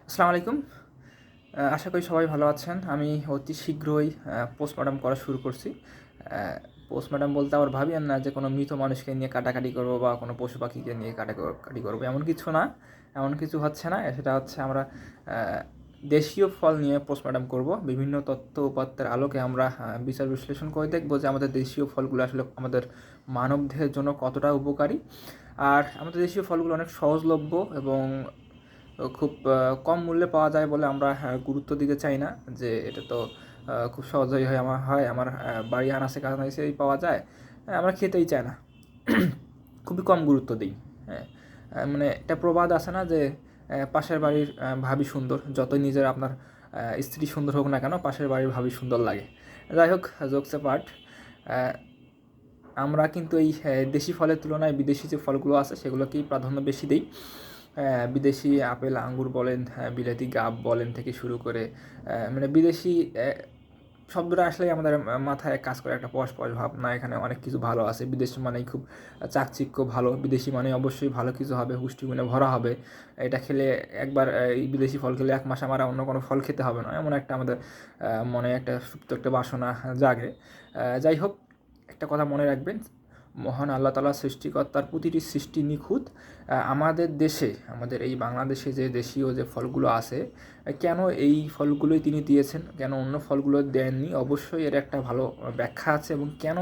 আসসালামু আলাইকুম। আশা করি সবাই ভালো আছেন। আমি অতি শীঘ্রই পোস্টমর্টম করা শুরু করছি। পোস্টমর্টম বলতে আবার ভাবিয়েন না যে কোনো মৃত মানুষকে নিয়ে কাটাকাটি করবো বা কোনো পশু পাখিকে নিয়ে কাটাকাটি করবো, এমন কিছু না। এমন কিছু হচ্ছে না। সেটা হচ্ছে আমরা দেশীয় ফল নিয়ে পোস্টমর্টম করব। বিভিন্ন তথ্য উপাত্তের আলোকে আমরা বিচার বিশ্লেষণ করে দেখব যে আমাদের দেশীয় ফলগুলো আসলে আমাদের মানবদেহের জন্য কতটা উপকারী। আর আমাদের দেশীয় ফলগুলো অনেক সহজলভ্য এবং খুব কম মূল্যে পাওয়া যায় বলে আমরা গুরুত্ব দিতে চাই না যে এটা তো খুব সহজেই আমার বাড়ি আনাচে কানাচেই পাওয়া যায়। আমরা খেতেই চাই না। খুবই কম গুরুত্ব দিই। হ্যাঁ, মানে একটা প্রবাদ আছে না যে পাশের বাড়ির ভাবি সুন্দর, যতই নিজের আপনার স্ত্রী সুন্দর হোক না কেন, পাশের বাড়ির ভাবি সুন্দর লাগে। যাই হোক, জোকস পার্ট, আমরা কিন্তু এই দেশি ফলের তুলনায় বিদেশি যে ফলগুলো আছে সেগুলোকেই প্রাধান্য বেশি দিই। বিদেশি আপেল আঙ্গুর বলেন, বিলাতি গাব বলেন থেকে শুরু করে মানে বিদেশি শব্দটা আসলেই আমাদের মাথায় কাজ করে একটা পশ পশ ভাব। না, এখানে অনেক কিছু ভালো আছে। বিদেশি মানেই খুব চাকচিক্য ভালো, বিদেশি মানে অবশ্যই ভালো কিছু হবে, পুষ্টিগুণে ভরা হবে। এটা খেলে একবার এই বিদেশি ফল খেলে 1 মাস আমার আর অন্য কোনো ফল খেতে হবে না, এমন একটা আমাদের মনে একটা সুপ্ত একটা বাসনা জাগে। যাই হোক, একটা কথা মনে রাখবেন, মহান আল্লাহ তাআলা সৃষ্টিকর্তার প্রতিটি সৃষ্টি নিখুঁত। আমাদের দেশে, আমাদের এই বাংলাদেশে যে দেশীয় যে ফলগুলো আছে, কেন এই ফলগুলোই তিনি দিয়েছেন, কেন অন্য ফলগুলো দেননি, অবশ্যই এর একটা ভালো ব্যাখ্যা আছে। এবং কেন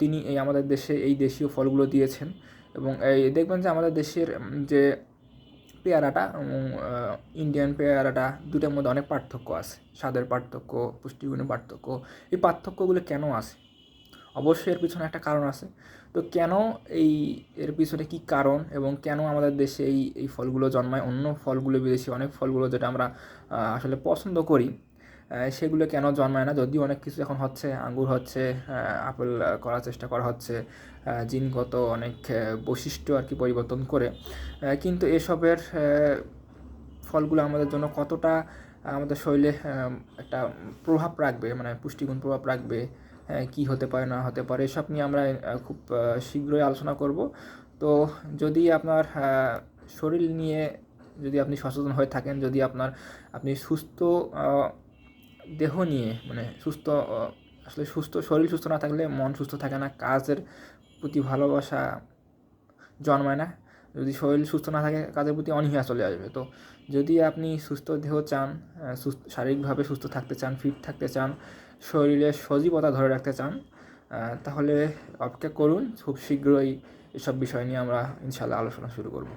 তিনি এই আমাদের দেশে এই দেশীয় ফলগুলো দিয়েছেন। এবং এই দেখবেন যে আমাদের দেশের যে পেয়ারাটা ইন্ডিয়ান পেয়ারাটা, দুটার মধ্যে অনেক পার্থক্য আছে। স্বাদের পার্থক্য, পুষ্টিগুণের পার্থক্য। এই পার্থক্যগুলো কেন আছে? অবশ্যই এর পিছনে একটা কারণ আছে। তো কেন এই এর পিছনে কী কারণ, এবং কেন আমাদের দেশে এই ফলগুলো জন্মায়, অন্য ফলগুলো, বিদেশি অনেক ফলগুলো যেটা আমরা আসলে পছন্দ করি, সেগুলো কেন জন্মায় না? যদিও অনেক কিছু এখন হচ্ছে, আঙ্গুর হচ্ছে, আপেল করার চেষ্টা করা হচ্ছে, জিনগত অনেক বৈশিষ্ট্য আর কি পরিবর্তন করে। কিন্তু এসবের ফলগুলো আমাদের জন্য কতটা আমাদের শরীরে একটা প্রভাব রাখবে, মানে পুষ্টিগুণ প্রভাব রাখবে, কী হতে পারে না হতে পারে, এসব নিয়ে আমরা খুব শীঘ্রই আলোচনা করব। তো যদি আপনার শরীর নিয়ে যদি আপনি সচেতন হয়ে থাকেন, যদি আপনি সুস্থ দেহ নিয়ে, মানে সুস্থ আসলে সুস্থ শরীর সুস্থ না থাকলে মন সুস্থ থাকে না, কাজের প্রতি ভালোবাসা জন্মায় না। যদি শরীর সুস্থ না থাকে, কাজের প্রতি অনীহা চলে আসবে। তো যদি আপনি সুস্থ দেহ চান, শারীরিকভাবে সুস্থ থাকতে চান, ফিট থাকতে চান, শরীরের সজীবতা ধরে রাখতে চান, তাহলে অপেক্ষা করুন। খুব শীঘ্রই এসব বিষয় নিয়ে আমরা ইনশাআল্লাহ আলোচনা শুরু করব।